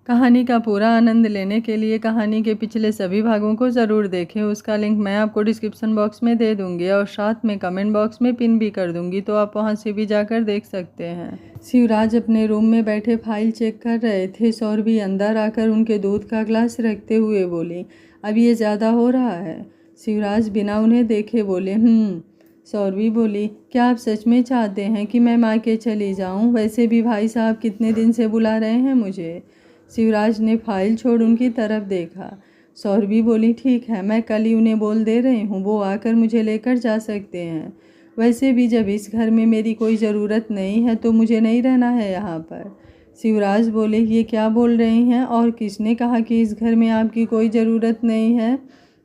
कहानी का पूरा आनंद लेने के लिए कहानी के पिछले सभी भागों को ज़रूर देखें। उसका लिंक मैं आपको डिस्क्रिप्शन बॉक्स में दे दूंगी और साथ में कमेंट बॉक्स में पिन भी कर दूंगी, तो आप वहां से भी जाकर देख सकते हैं। शिवराज अपने रूम में बैठे फाइल चेक कर रहे थे। सौरभी अंदर आकर उनके दूध का ग्लास रखते हुए बोली, अब ये ज़्यादा हो रहा है। शिवराज बिना उन्हें देखे बोले, सौरभी बोली, क्या आप सच में चाहते हैं कि मैं मायके चली जाऊं? वैसे भी भाई साहब कितने दिन से बुला रहे हैं मुझे। शिवराज ने फाइल छोड़ उनकी तरफ देखा। सौरभी बोली, ठीक है, मैं कल ही उन्हें बोल दे रही हूँ, वो आकर मुझे लेकर जा सकते हैं। वैसे भी जब इस घर में मेरी कोई ज़रूरत नहीं है तो मुझे नहीं रहना है यहाँ पर। शिवराज बोले, ये क्या बोल रही हैं, और किसने कहा कि इस घर में आपकी कोई ज़रूरत नहीं है?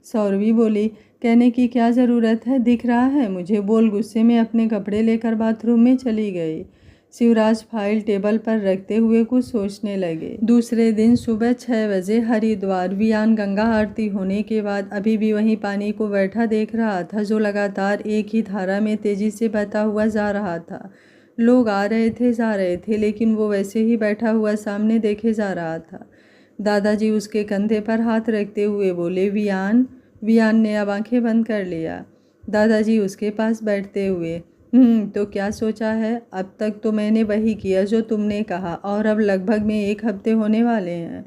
सौरभी बोली, कहने की क्या ज़रूरत है, दिख रहा है मुझे। बोल गुस्से में अपने कपड़े लेकर बाथरूम में चली गई। शिवराज फाइल टेबल पर रखते हुए कुछ सोचने लगे। दूसरे दिन सुबह 6 बजे हरिद्वार। वियान गंगा आरती होने के बाद अभी भी वहीं पानी को बैठा देख रहा था, जो लगातार एक ही धारा में तेजी से बहता हुआ जा रहा था। लोग आ रहे थे, जा रहे थे, लेकिन वो वैसे ही बैठा हुआ सामने देखे जा रहा था। दादाजी उसके कंधे पर हाथ रखते हुए बोले, वियान। वियान ने अब आंखें बंद कर लिया। दादाजी उसके पास बैठते हुए, तो क्या सोचा है? अब तक तो मैंने वही किया जो तुमने कहा, और अब लगभग में 1 हफ्ते होने वाले हैं।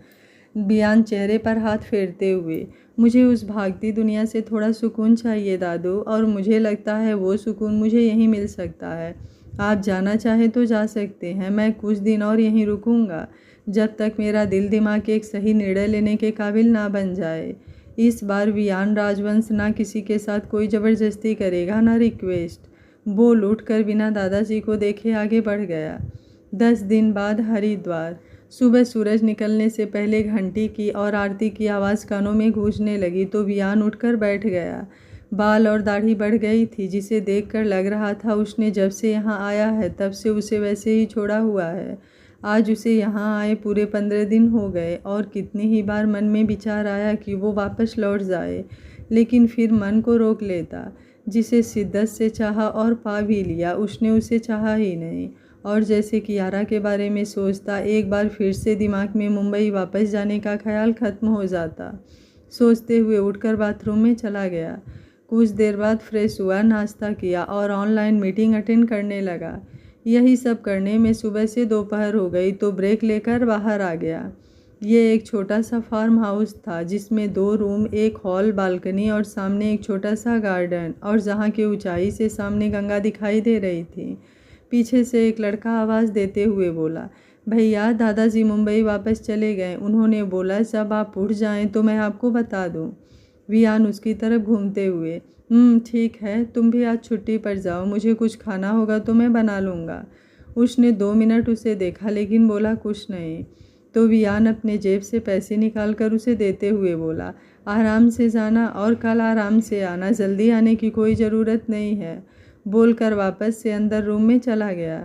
वियान चेहरे पर हाथ फेरते हुए, मुझे उस भागती दुनिया से थोड़ा सुकून चाहिए दादू, और मुझे लगता है वो सुकून मुझे यहीं मिल सकता है। आप जाना चाहे तो जा सकते हैं, मैं कुछ दिन और यहीं रुकूंगा, जब तक मेरा दिल दिमाग एक सही निर्णय लेने के काबिल ना बन जाए। इस बार वियान राजवंश ना किसी के साथ कोई ज़बरदस्ती करेगा, ना रिक्वेस्ट। बोल उठकर बिना दादाजी को देखे आगे बढ़ गया। 10 दिन बाद हरिद्वार। सुबह सूरज निकलने से पहले घंटी की और आरती की आवाज़ कानों में गूंजने लगी तो वियान उठकर बैठ गया। बाल और दाढ़ी बढ़ गई थी, जिसे देखकर लग रहा था उसने जब से यहाँ आया है तब से उसे वैसे ही छोड़ा हुआ है। आज उसे यहाँ आए पूरे 15 दिन हो गए, और कितनी ही बार मन में विचार आया कि वो वापस लौट जाए, लेकिन फिर मन को रोक लेता। जिसे शिद्दत से चाहा और पा भी लिया, उसने उसे चाहा ही नहीं। और जैसे कियारा के बारे में सोचता, एक बार फिर से दिमाग में मुंबई वापस जाने का ख्याल खत्म हो जाता। सोचते हुए उठकर बाथरूम में चला गया। कुछ देर बाद फ्रेश हुआ, नाश्ता किया और ऑनलाइन मीटिंग अटेंड करने लगा। यही सब करने में सुबह से दोपहर हो गई तो ब्रेक लेकर बाहर आ गया। ये एक छोटा सा फार्म हाउस था, जिसमें 2 रूम, एक हॉल, बालकनी और सामने एक छोटा सा गार्डन, और जहाँ की ऊंचाई से सामने गंगा दिखाई दे रही थी। पीछे से एक लड़का आवाज़ देते हुए बोला, भैया, दादाजी मुंबई वापस चले गए। उन्होंने बोला जब आप उठ जाएं तो मैं आपको बता दूं। वियान उसकी तरफ घूमते हुए, ठीक है, तुम भी आज छुट्टी पर जाओ, मुझे कुछ खाना होगा तो मैं बना लूँगा। उसने 2 मिनट उसे देखा लेकिन बोला कुछ नहीं। तो वियान अपने जेब से पैसे निकालकर उसे देते हुए बोला, आराम से जाना और कल आराम से आना, जल्दी आने की कोई ज़रूरत नहीं है। बोलकर वापस से अंदर रूम में चला गया।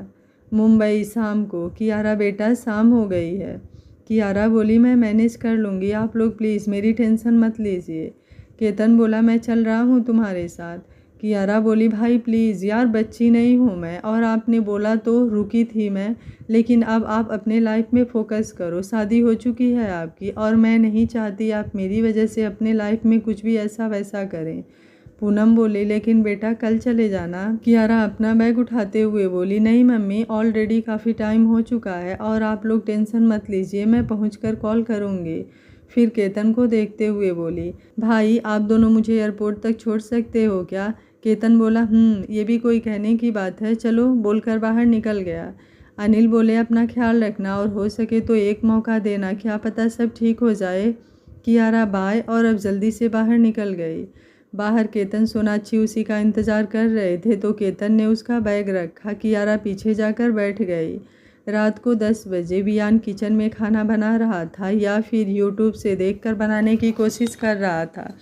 मुंबई शाम को। कियारा, बेटा, शाम हो गई है। कियारा बोली, मैं मैनेज कर लूँगी, आप लोग प्लीज़ मेरी टेंशन मत लीजिए। केतन बोला, मैं चल रहा हूँ तुम्हारे साथ। कियारा बोली, भाई प्लीज़ यार, बच्ची नहीं हूँ मैं, और आपने बोला तो रुकी थी मैं, लेकिन अब आप अपने लाइफ में फ़ोकस करो। शादी हो चुकी है आपकी, और मैं नहीं चाहती आप मेरी वजह से अपने लाइफ में कुछ भी ऐसा वैसा करें। पूनम बोली, लेकिन बेटा कल चले जाना। कियारा अपना बैग उठाते हुए बोली, नहीं मम्मी, ऑलरेडी काफ़ी टाइम हो चुका है, और आप लोग टेंशन मत लीजिए, मैं पहुँच कॉल करूँगी। फिर केतन को देखते हुए बोली, भाई आप दोनों मुझे एयरपोर्ट तक छोड़ सकते हो क्या? केतन बोला, ये भी कोई कहने की बात है, चलो, बोलकर बाहर निकल गया। अनिल बोले, अपना ख्याल रखना, और हो सके तो एक मौका देना, क्या पता सब ठीक हो जाए। कियारा बाय, और अब जल्दी से बाहर निकल गई। बाहर केतन सोनाक्षी उसी का इंतज़ार कर रहे थे तो केतन ने उसका बैग रखा। कियारा पीछे जाकर बैठ गई। रात को 10 बजे वियान किचन में खाना बना रहा था, या फिर यूट्यूब से देखकर बनाने की कोशिश कर रहा था।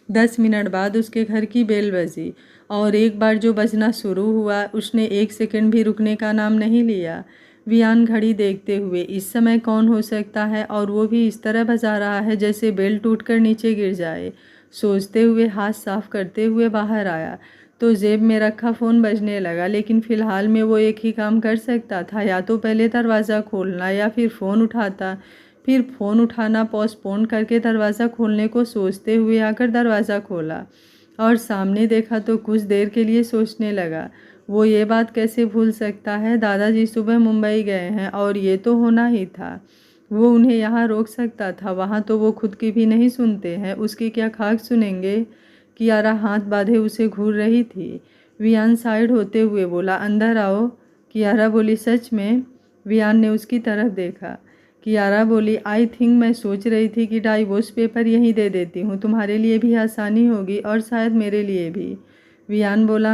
10 मिनट बाद उसके घर की बेल बजी, और एक बार जो बजना शुरू हुआ उसने 1 सेकंड भी रुकने का नाम नहीं लिया। वियान घड़ी देखते हुए, इस समय कौन हो सकता है, और वो भी इस तरह बजा रहा है जैसे बेल टूटकर नीचे गिर जाए। सोचते हुए हाथ साफ करते हुए बाहर आया तो जेब में रखा फ़ोन बजने लगा, लेकिन फ़िलहाल में वो एक ही काम कर सकता था, या तो पहले दरवाज़ा खोलना या फिर फ़ोन उठाता। फिर फ़ोन उठाना पोस्टपोन करके दरवाज़ा खोलने को सोचते हुए आकर दरवाज़ा खोला और सामने देखा तो कुछ देर के लिए सोचने लगा, वो ये बात कैसे भूल सकता है, दादाजी सुबह मुंबई गए हैं और ये तो होना ही था। वो उन्हें यहाँ रोक सकता था, वहाँ तो वो खुद की भी नहीं सुनते हैं, उसकी क्या खाक सुनेंगे। कियारा हाथ बांधे उसे घूर रही थी। वियान साइड होते हुए बोला, अंदर आओ। कियारा बोली, सच में? वियान ने उसकी तरफ देखा। कियारा बोली, आई थिंक मैं सोच रही थी कि डाइवोर्स पेपर यहीं दे देती हूँ, तुम्हारे लिए भी आसानी होगी और शायद मेरे लिए भी। वियान बोला,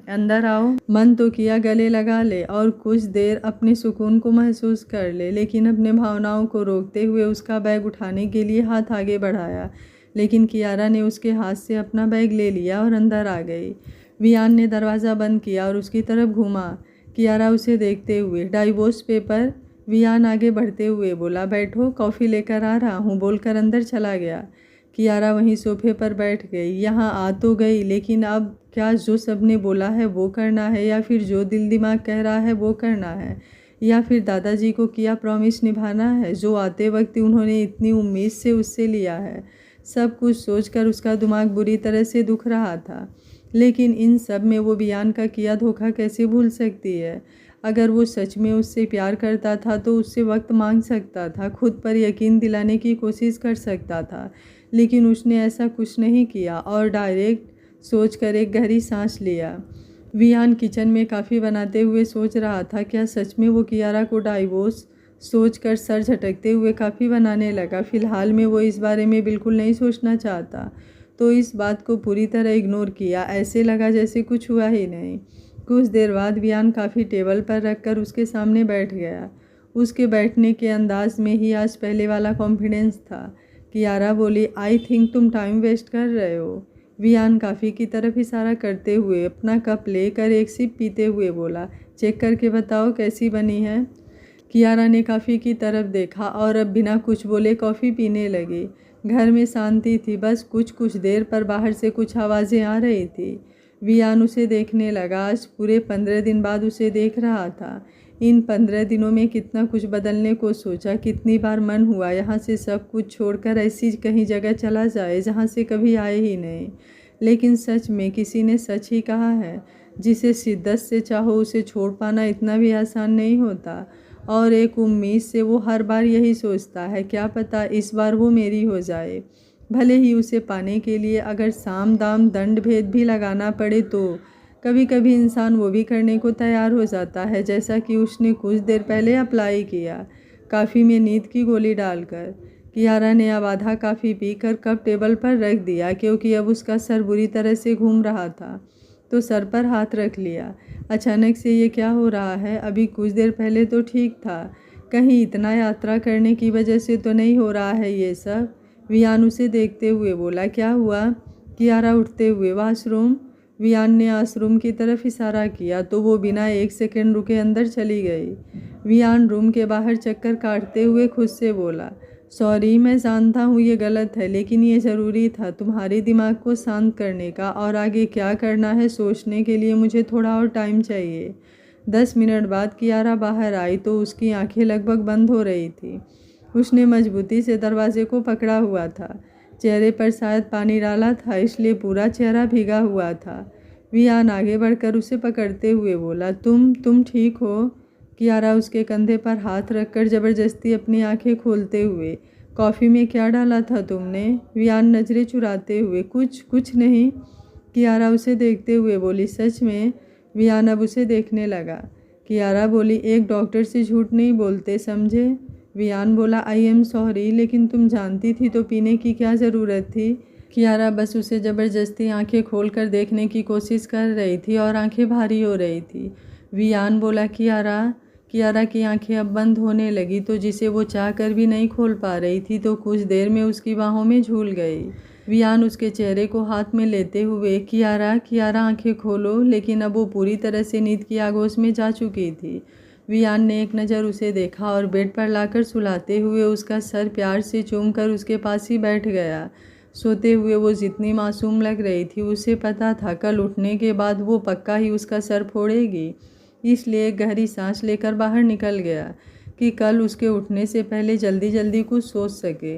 अंदर आओ। मन तो किया गले लगा ले और कुछ देर अपने सुकून को महसूस कर ले, लेकिन अपने भावनाओं को रोकते हुए उसका बैग उठाने के लिए हाथ आगे बढ़ाया, लेकिन कियारा ने उसके हाथ से अपना बैग ले लिया और अंदर आ गई। वियान ने दरवाज़ा बंद किया और उसकी तरफ घूमा। कियारा उसे देखते हुए, डाइवोर्स पेपर? वियान आगे बढ़ते हुए बोला, बैठो, कॉफ़ी लेकर आ रहा हूँ, बोलकर अंदर चला गया। कियारा वहीं सोफे पर बैठ गई। यहाँ आ तो गई, लेकिन अब क्या जो सबने बोला है वो करना है, या फिर जो दिल दिमाग कह रहा है वो करना है, या फिर दादाजी को किया प्रॉमिस निभाना है जो आते वक्त उन्होंने इतनी उम्मीद से उससे लिया है। सब कुछ सोचकर उसका दिमाग बुरी तरह से दुख रहा था, लेकिन इन सब में वो वियान का किया धोखा कैसे भूल सकती है। अगर वो सच में उससे प्यार करता था तो उससे वक्त मांग सकता था, खुद पर यकीन दिलाने की कोशिश कर सकता था, लेकिन उसने ऐसा कुछ नहीं किया और डायरेक्ट सोचकर एक गहरी सांस लिया। वियान किचन में काफ़ी बनाते हुए सोच रहा था, क्या सच में वो कियारा को डाइवोर्स? सोचकर सर झटकते हुए काफ़ी बनाने लगा। फ़िलहाल में वो इस बारे में बिल्कुल नहीं सोचना चाहता, तो इस बात को पूरी तरह इग्नोर किया, ऐसे लगा जैसे कुछ हुआ ही नहीं। कुछ देर बाद वियान काफ़ी टेबल पर रखकर उसके सामने बैठ गया। उसके बैठने के अंदाज में ही आज पहले वाला कॉन्फिडेंस था। कियारा बोली, आई थिंक तुम टाइम वेस्ट कर रहे हो। वियान काफ़ी की तरफ इशारा करते हुए अपना कप लेकर एक सिप पीते हुए बोला, चेक करके बताओ कैसी बनी है। कियारा ने काफ़ी की तरफ देखा और अब बिना कुछ बोले कॉफ़ी पीने लगी। घर में शांति थी, बस कुछ कुछ देर पर बाहर से कुछ आवाज़ें आ रही थी। वियान उसे देखने लगा। आज पूरे 15 दिन बाद उसे देख रहा था। इन 15 दिनों में कितना कुछ बदलने को सोचा, कितनी बार मन हुआ यहाँ से सब कुछ छोड़कर ऐसी कहीं जगह चला जाए जहाँ से कभी आए ही नहीं। लेकिन सच में किसी ने सच ही कहा है, जिसे शिद्दत से चाहो उसे छोड़ पाना इतना भी आसान नहीं होता। और एक उम्मीद से वो हर बार यही सोचता है, क्या पता इस बार वो मेरी हो जाए, भले ही उसे पाने के लिए अगर साम दाम दंड भेद भी लगाना पड़े तो। कभी कभी इंसान वो भी करने को तैयार हो जाता है, जैसा कि उसने कुछ देर पहले अप्लाई किया, काफ़ी में नींद की गोली डालकर। कियारा ने अब आधा काफ़ी पीकर कप टेबल पर रख दिया, क्योंकि अब उसका सर बुरी तरह से घूम रहा था, तो सर पर हाथ रख लिया। अचानक से ये क्या हो रहा है? अभी कुछ देर पहले तो ठीक था, कहीं इतना यात्रा करने की वजह से तो नहीं हो रहा है ये सब। वियान उसे देखते हुए बोला, क्या हुआ? कियारा उठते हुए, वाशरूम। वियान ने आश्रूम की तरफ इशारा किया तो वो बिना एक सेकंड रुके अंदर चली गई। वियान रूम के बाहर चक्कर काटते हुए खुद से बोला, सॉरी, मैं जानता हूँ ये गलत है, लेकिन ये ज़रूरी था तुम्हारे दिमाग को शांत करने का, और आगे क्या करना है सोचने के लिए मुझे थोड़ा और टाइम चाहिए। 10 मिनट बाद कियारा बाहर आई तो उसकी आंखें लगभग बंद हो रही थी। उसने मजबूती से दरवाजे को पकड़ा हुआ था। चेहरे पर शायद पानी डाला था, इसलिए पूरा चेहरा भीगा हुआ था। वियान आगे बढ़कर उसे पकड़ते हुए बोला, तुम ठीक हो? कियारा उसके कंधे पर हाथ रखकर ज़बरदस्ती अपनी आंखें खोलते हुए, कॉफ़ी में क्या डाला था तुमने? वियान नज़रें चुराते हुए, कुछ नहीं। कियारा उसे देखते हुए बोली, सच में? वियान अब उसे देखने लगा। कियारा बोली, एक डॉक्टर से झूठ नहीं बोलते, समझे? वियान बोला, आई एम सॉरी, लेकिन तुम जानती थी तो पीने की क्या ज़रूरत थी? कियारा बस उसे ज़बरदस्ती आंखें खोलकर देखने की कोशिश कर रही थी और आंखें भारी हो रही थी। वियान बोला, कियारा की आंखें अब बंद होने लगी, तो जिसे वो चाहकर भी नहीं खोल पा रही थी, तो कुछ देर में उसकी बाहों में झूल गई। वियान उसके चेहरे को हाथ में लेते हुए, कियारा आंखें खोलो, लेकिन अब वो पूरी तरह से नींद की आगोश में जा चुकी थी। वियान ने एक नज़र उसे देखा और बेड पर लाकर सुलाते हुए उसका सर प्यार से चूमकर उसके पास ही बैठ गया। सोते हुए वो जितनी मासूम लग रही थी, उसे पता था कल उठने के बाद वो पक्का ही उसका सर फोड़ेगी, इसलिए एक गहरी सांस लेकर बाहर निकल गया। कि कल उसके उठने से पहले जल्दी जल्दी कुछ सोच सके।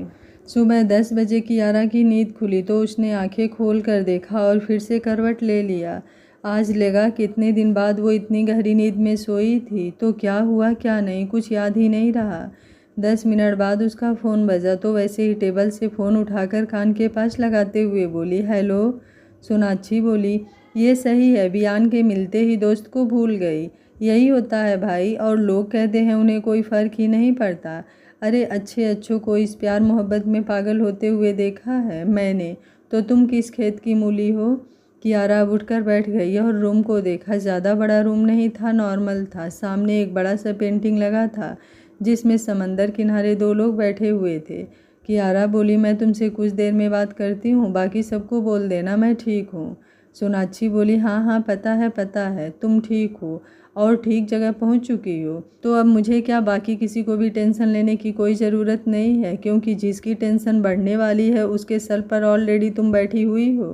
सुबह 10 बजे कियारा की नींद खुली तो उसने आंखें खोल कर देखा और फिर से करवट ले लिया। आज लगा कितने दिन बाद वो इतनी गहरी नींद में सोई थी, तो क्या हुआ क्या नहीं कुछ याद ही नहीं रहा। 10 मिनट बाद उसका फ़ोन बजा तो वैसे ही टेबल से फ़ोन उठाकर कान के पास लगाते हुए बोली, हेलो। सोनाक्षी बोली, ये सही है, बियान के मिलते ही दोस्त को भूल गई। यही होता है भाई, और लोग कहते हैं उन्हें कोई फ़र्क ही नहीं पड़ता। अरे अच्छे अच्छों को इस प्यार मोहब्बत में पागल होते हुए देखा है मैंने, तो तुम किस खेत की मूली हो। कियारा अब उठकर बैठ गई और रूम को देखा। ज़्यादा बड़ा रूम नहीं था, नॉर्मल था। सामने एक बड़ा सा पेंटिंग लगा था जिसमें समंदर किनारे 2 लोग बैठे हुए थे। कियारा बोली, मैं तुमसे कुछ देर में बात करती हूँ, बाकी सबको बोल देना मैं ठीक हूँ। सोनाक्षी बोली, हाँ हाँ पता है तुम ठीक हो और ठीक जगह पहुँच चुकी हो, तो अब मुझे क्या, बाकी किसी को भी टेंशन लेने की कोई ज़रूरत नहीं है, क्योंकि जिसकी टेंशन बढ़ने वाली है उसके सर पर ऑलरेडी तुम बैठी हुई हो।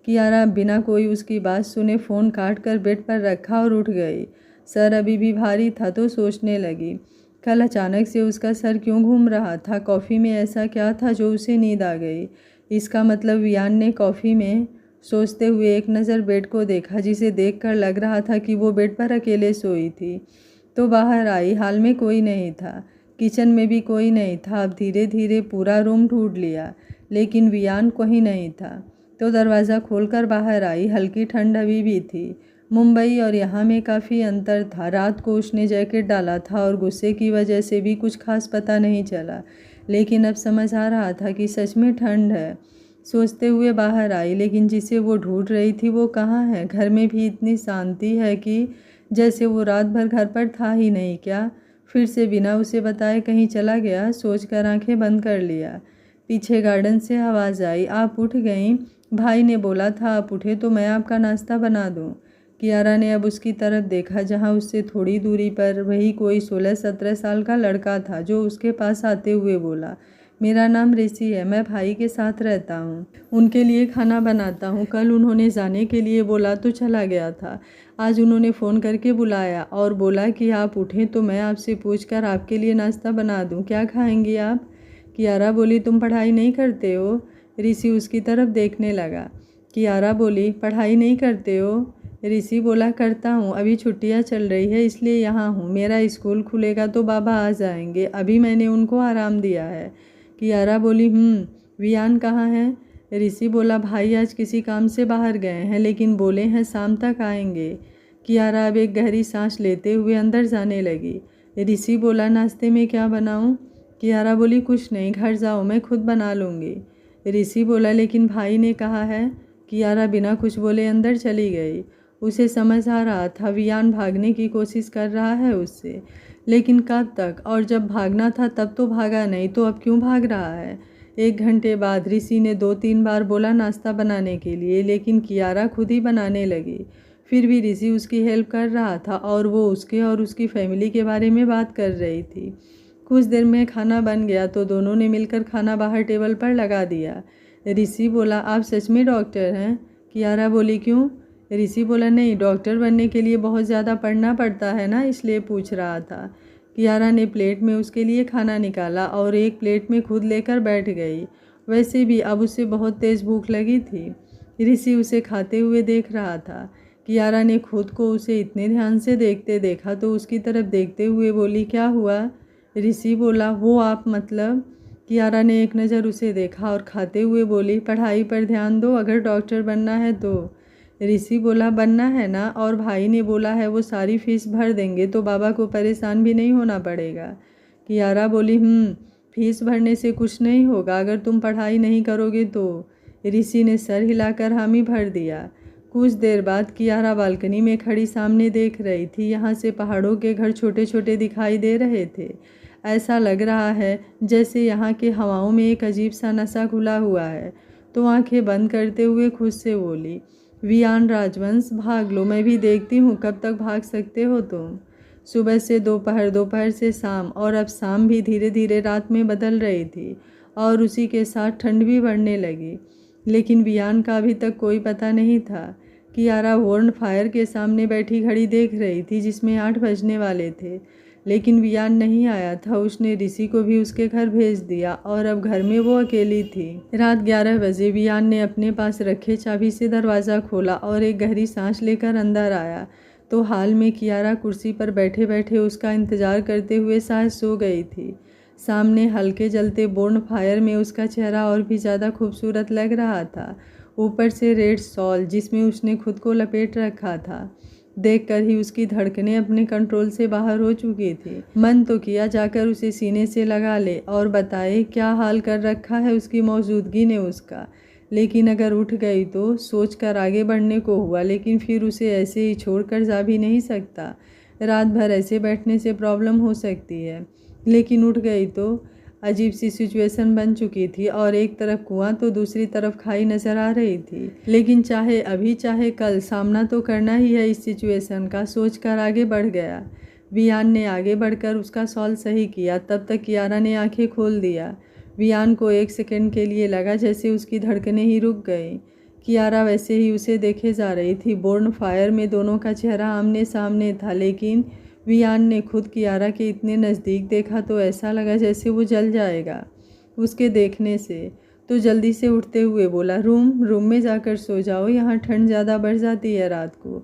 कियारा बिना कोई उसकी बात सुने फ़ोन काट कर बेड पर रखा और उठ गई। सर अभी भी भारी था तो सोचने लगी, कल अचानक से उसका सर क्यों घूम रहा था। कॉफ़ी में ऐसा क्या था जो उसे नींद आ गई। इसका मतलब वियान ने कॉफ़ी में सोचते हुए एक नज़र बेड को देखा, जिसे देखकर लग रहा था कि वो बेड पर अकेले सोई थी। तो बाहर आई, हाल में कोई नहीं था, किचन में भी कोई नहीं था। अब धीरे धीरे पूरा रूम ढूंढ लिया लेकिन वियान कहीं नहीं था। तो दरवाज़ा खोलकर बाहर आई। हल्की ठंड अभी भी थी। मुंबई और यहाँ में काफ़ी अंतर था। रात को उसने जैकेट डाला था और गुस्से की वजह से भी कुछ खास पता नहीं चला, लेकिन अब समझ आ रहा था कि सच में ठंड है। सोचते हुए बाहर आई, लेकिन जिसे वो ढूंढ रही थी वो कहाँ है। घर में भी इतनी शांति है कि जैसे वो रात भर घर पर था ही नहीं क्या। फिर से बिना उसे बताए कहीं चला गया, सोचकर आंखें बंद कर लिया। पीछे गार्डन से आवाज़ आई, आप उठ गईं? भाई ने बोला था आप उठे तो मैं आपका नाश्ता बना दूं। कियारा ने अब उसकी तरफ देखा, जहां उससे थोड़ी दूरी पर वही कोई 16-17 साल का लड़का था, जो उसके पास आते हुए बोला, मेरा नाम ऋषि है, मैं भाई के साथ रहता हूँ, उनके लिए खाना बनाता हूँ। कल उन्होंने जाने के लिए बोला तो चला गया था। आज उन्होंने फ़ोन करके बुलाया और बोला कि आप उठें तो मैं आपसे पूछकर आपके लिए नाश्ता बना दूँ, क्या खाएंगी आप। कियारा बोली, तुम पढ़ाई नहीं करते हो। ऋषि उसकी तरफ देखने लगा। कियारा बोली, पढ़ाई नहीं करते हो। ऋषि बोला, करता हूँ, अभी छुट्टियाँ चल रही है इसलिए यहाँ हूँ, मेरा स्कूल खुलेगा तो बाबा आ जाएंगे, अभी मैंने उनको आराम दिया है। कियारा बोली, वियान कहाँ है। ऋषि बोला, भाई आज किसी काम से बाहर गए हैं, लेकिन बोले हैं शाम तक आएंगे। कियारा अब एक गहरी सांस लेते हुए अंदर जाने लगी। ऋषि बोला, नाश्ते में क्या बनाऊँ। कियारा बोली, कुछ नहीं, घर जाओ, मैं खुद बना लूँगी। ऋषि बोला, लेकिन भाई ने कहा है। कियारा बिना कुछ बोले अंदर चली गई। उसे समझ आ रहा था वियान भागने की कोशिश कर रहा है उससे, लेकिन कब तक, और जब भागना था तब तो भागा नहीं, तो अब क्यों भाग रहा है। 1 घंटे बाद ऋषि ने 2-3 बार बोला नाश्ता बनाने के लिए, लेकिन कियारा खुद ही बनाने लगी। फिर भी ऋषि उसकी हेल्प कर रहा था और वो उसके और उसकी फैमिली के बारे में बात कर रही थी। कुछ देर में खाना बन गया तो दोनों ने मिलकर खाना बाहर टेबल पर लगा दिया। ऋषि बोला, आप सच में डॉक्टर हैं। कियारा बोली, क्यों। ऋषि बोला, नहीं, डॉक्टर बनने के लिए बहुत ज़्यादा पढ़ना पड़ता है ना, इसलिए पूछ रहा था। कियारा ने प्लेट में उसके लिए खाना निकाला और एक प्लेट में खुद लेकर बैठ गई। वैसे भी अब उसे बहुत तेज़ भूख लगी थी। ऋषि उसे खाते हुए देख रहा था। कियारा ने खुद को उसे इतने ध्यान से देखते देखा तो उसकी तरफ देखते हुए बोली, क्या हुआ। ऋषि बोला, वो आप मतलब। कियारा ने एक नज़र उसे देखा और खाते हुए बोली, पढ़ाई पर ध्यान दो, अगर डॉक्टर बनना है तो। ऋषि बोला, बनना है ना, और भाई ने बोला है वो सारी फीस भर देंगे तो बाबा को परेशान भी नहीं होना पड़ेगा। कियारा बोली, फीस भरने से कुछ नहीं होगा, अगर तुम पढ़ाई नहीं करोगे तो। ऋषि ने सर हिलाकर हामी भर दिया। कुछ देर बाद कियारा बालकनी में खड़ी सामने देख रही थी। यहाँ से पहाड़ों के घर छोटे छोटे दिखाई दे रहे थे। ऐसा लग रहा है जैसे यहाँ के हवाओं में एक अजीब सा नशा घुला हुआ है। तो आंखें बंद करते हुए खुद से बोली, वियान राजवंश, भाग लो, मैं भी देखती हूँ कब तक भाग सकते हो तुम। सुबह से दोपहर, दोपहर से शाम, और अब शाम भी धीरे धीरे रात में बदल रही थी और उसी के साथ ठंड भी बढ़ने लगी। लेकिन वियान का अभी तक कोई पता नहीं था। कियारा वॉर्न फायर के सामने बैठी घड़ी देख रही थी जिसमें 8 बजने वाले थे। लेकिन वियान नहीं आया था। उसने ऋषि को भी उसके घर भेज दिया और अब घर में वो अकेली थी। रात 11 बजे वियान ने अपने पास रखे चाबी से दरवाज़ा खोला और एक गहरी सांस लेकर अंदर आया तो हाल में कियारा कुर्सी पर बैठे बैठे उसका इंतज़ार करते हुए शायद सो गई थी। सामने हल्के जलते बोर्न फायर में उसका चेहरा और भी ज़्यादा खूबसूरत लग रहा था। ऊपर से रेड शॉल जिसमें उसने खुद को लपेट रखा था, देखकर ही उसकी धड़कनें अपने कंट्रोल से बाहर हो चुकी थी। मन तो किया जाकर उसे सीने से लगा ले और बताए क्या हाल कर रखा है उसकी मौजूदगी ने उसका, लेकिन अगर उठ गई तो सोचकर आगे बढ़ने को हुआ, लेकिन फिर उसे ऐसे ही छोड़कर जा भी नहीं सकता। रात भर ऐसे बैठने से प्रॉब्लम हो सकती है, लेकिन उठ गई तो अजीब सी सिचुएशन बन चुकी थी और एक तरफ कुआं तो दूसरी तरफ खाई नजर आ रही थी। लेकिन चाहे अभी चाहे कल सामना तो करना ही है इस सिचुएशन का, सोचकर आगे बढ़ गया। वियान ने आगे बढ़कर उसका सॉल सही किया। तब तक कियारा ने आंखें खोल दिया। वियान को एक सेकंड के लिए लगा जैसे उसकी धड़कनें ही रुक गई। कियारा वैसे ही उसे देखे जा रही थी। बोर्न फायर में दोनों का चेहरा आमने सामने था, लेकिन वियान ने खुद कियारा के इतने नज़दीक देखा तो ऐसा लगा जैसे वो जल जाएगा उसके देखने से। तो जल्दी से उठते हुए बोला, रूम में जाकर सो जाओ, यहाँ ठंड ज़्यादा बढ़ जाती है रात को।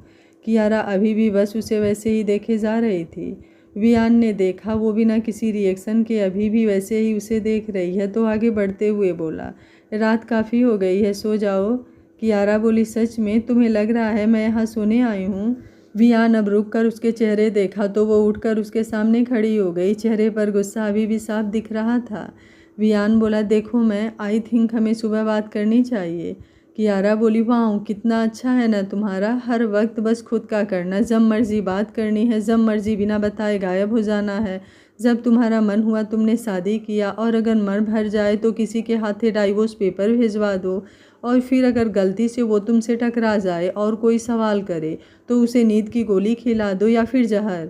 कियारा अभी भी बस उसे वैसे ही देखे जा रही थी। वियान ने देखा वो बिना किसी रिएक्शन के अभी भी वैसे ही उसे देख रही है तो आगे बढ़ते हुए बोला, रात काफ़ी हो गई है, सो जाओ। कियारा बोली, सच में तुम्हें लग रहा है मैं यहाँ सोने आई हूँ? वियान अब रुक कर उसके चेहरे देखा तो वो उठकर उसके सामने खड़ी हो गई। चेहरे पर गुस्सा अभी भी साफ दिख रहा था। वियान बोला, देखो मैं आई थिंक हमें सुबह बात करनी चाहिए। कियारा बोली, वाह कितना अच्छा है ना तुम्हारा, हर वक्त बस खुद का करना, जब मर्जी बात करनी है, जब मर्जी बिना बताए गायब हो जाना है। जब तुम्हारा मन हुआ तुमने शादी किया और अगर मन भर जाए तो किसी के हाथे डाइवोर्स पेपर भिजवा दो, और फिर अगर गलती से वो तुमसे टकरा जाए और कोई सवाल करे तो उसे नींद की गोली खिला दो या फिर जहर।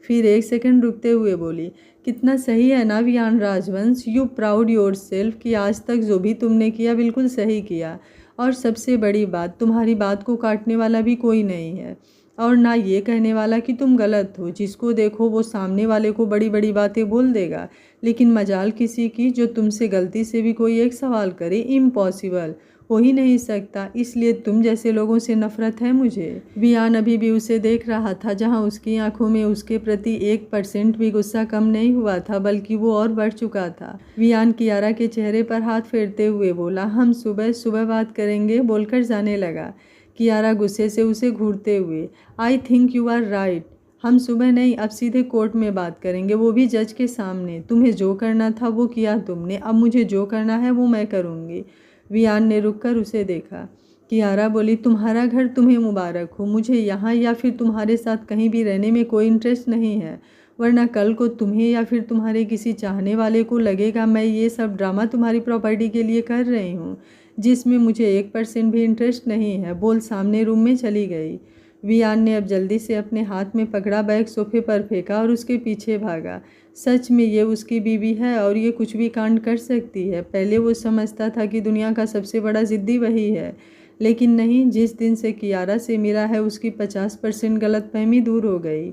फिर एक सेकंड रुकते हुए बोली, कितना सही है ना वियान राजवंश, यू प्राउड योर सेल्फ कि आज तक जो भी तुमने किया बिल्कुल सही किया। और सबसे बड़ी बात, तुम्हारी बात को काटने वाला भी कोई नहीं है और ना ये कहने वाला कि तुम गलत हो। जिसको देखो वो सामने वाले को बड़ी बड़ी बातें बोल देगा, लेकिन मजाल किसी की जो तुमसे गलती से भी कोई एक सवाल करे, इम्पॉसिबल, हो ही नहीं सकता। इसलिए तुम जैसे लोगों से नफरत है मुझे। वियान अभी भी उसे देख रहा था, जहां उसकी आंखों में उसके प्रति 1% भी गुस्सा कम नहीं हुआ था, बल्कि वो और बढ़ चुका था। वियान कियारा के चेहरे पर हाथ फेरते हुए बोला, हम सुबह सुबह बात करेंगे, बोलकर जाने लगा। कियारा गुस्से से उसे घूरते हुए, I think you are right, हम सुबह नहीं अब सीधे कोर्ट में बात करेंगे, वो भी जज के सामने। तुम्हें जो करना था वो किया तुमने, अब मुझे जो करना है वो मैं करूँगी। वियान ने रुककर उसे देखा। कियारा बोली, तुम्हारा घर तुम्हें मुबारक हो, मुझे यहाँ या फिर तुम्हारे साथ कहीं भी रहने में कोई इंटरेस्ट नहीं है, वरना कल को तुम्हें या फिर तुम्हारे किसी चाहने वाले को लगेगा मैं ये सब ड्रामा तुम्हारी प्रॉपर्टी के लिए कर रही हूँ, जिसमें मुझे 1% भी इंटरेस्ट नहीं है। बोल सामने रूम में चली गई। वियान ने अब जल्दी से अपने हाथ में पकड़ा बैग सोफे पर फेंका और उसके पीछे भागा। सच में ये उसकी बीवी है और ये कुछ भी कांड कर सकती है। पहले वो समझता था कि दुनिया का सबसे बड़ा ज़िद्दी वही है, लेकिन नहीं, जिस दिन से कियारा से मिला है उसकी 50% गलतफहमी दूर हो गई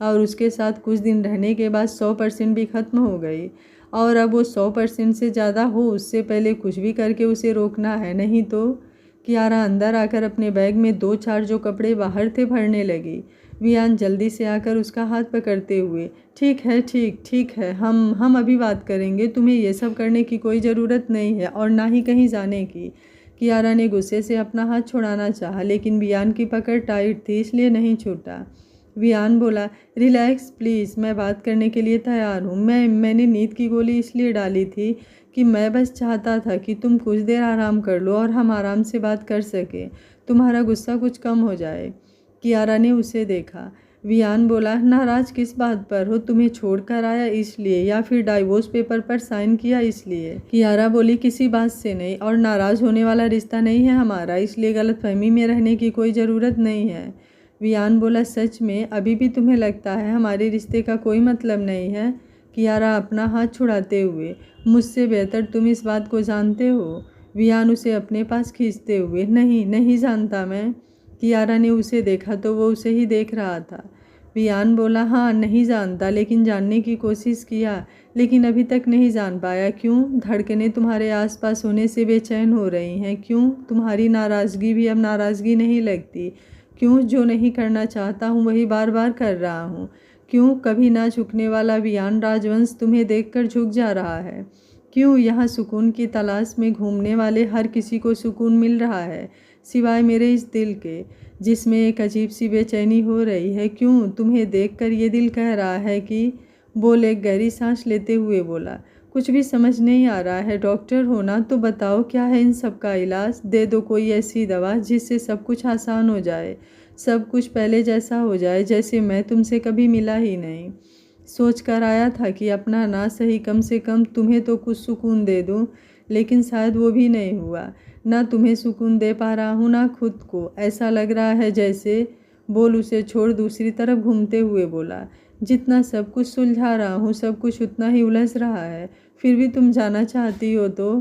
और उसके साथ कुछ दिन रहने के बाद 100% भी ख़त्म हो गई। और अब वो 100% से ज़्यादा हो उससे पहले कुछ भी करके उसे रोकना है, नहीं तो। कियारा अंदर आकर अपने बैग में 2-4 जो कपड़े बाहर थे भरने लगी। वियान जल्दी से आकर उसका हाथ पकड़ते हुए, ठीक है, ठीक है, हम अभी बात करेंगे, तुम्हें ये सब करने की कोई ज़रूरत नहीं है और ना ही कहीं जाने की। कियारा ने गुस्से से अपना हाथ छुड़ाना चाहा, लेकिन वियान की पकड़ टाइट थी, इसलिए नहीं छूटा। वियान बोला, रिलैक्स प्लीज़, मैं बात करने के लिए तैयार हूँ। मैंने नींद की गोली इसलिए डाली थी कि मैं बस चाहता था कि तुम कुछ देर आराम कर लो और हम आराम से बात कर सकें, तुम्हारा गुस्सा कुछ कम हो जाए। कियारा ने उसे देखा। वियान बोला, नाराज़ किस बात पर हो, तुम्हें छोड़कर आया इसलिए या फिर डाइवोर्स पेपर पर साइन किया इसलिए? कियारा बोली, किसी बात से नहीं, और नाराज़ होने वाला रिश्ता नहीं है हमारा, इसलिए गलतफहमी में रहने की कोई ज़रूरत नहीं है। वियान बोला, सच में अभी भी तुम्हें लगता है हमारे रिश्ते का कोई मतलब नहीं है? कियारा अपना हाथ छुड़ाते हुए, मुझसे बेहतर तुम इस बात को जानते हो। वियान उसे अपने पास खींचते हुए, नहीं जानता मैं। कियारा ने उसे देखा तो वो उसे ही देख रहा था। वियान बोला, हाँ नहीं जानता, लेकिन जानने की कोशिश किया, लेकिन अभी तक नहीं जान पाया। क्यों? धड़कनें तुम्हारे आसपास होने से बेचैन हो रही हैं। क्यों? तुम्हारी नाराज़गी भी अब नाराज़गी नहीं लगती। क्यों? जो नहीं करना चाहता हूँ वही बार बार कर रहा हूँ। क्यों? कभी ना झुकने वाला वियान राजवंश तुम्हें देखकर झुक जा रहा है। क्यों? यहाँ सुकून की तलाश में घूमने वाले हर किसी को सुकून मिल रहा है, सिवाय मेरे इस दिल के, जिसमें एक अजीब सी बेचैनी हो रही है। क्यों? तुम्हें देखकर ये दिल कह रहा है कि बोल एक गहरी सांस लेते हुए बोला, कुछ भी समझ नहीं आ रहा है। डॉक्टर हो ना, तो बताओ क्या है इन सब का इलाज। दे दो कोई ऐसी दवा जिससे सब कुछ आसान हो जाए, सब कुछ पहले जैसा हो जाए, जैसे मैं तुमसे कभी मिला ही नहीं। सोच कर आया था कि अपना ना सही कम से कम तुम्हें तो कुछ सुकून दे दूं, लेकिन शायद वो भी नहीं हुआ। ना तुम्हें सुकून दे पा रहा हूँ ना खुद को। ऐसा लग रहा है जैसे बोल उसे छोड़ दूसरी तरफ घूमते हुए बोला, जितना सब कुछ सुलझा रहा हूँ सब कुछ उतना ही उलझ रहा है। फिर भी तुम जाना चाहती हो तो?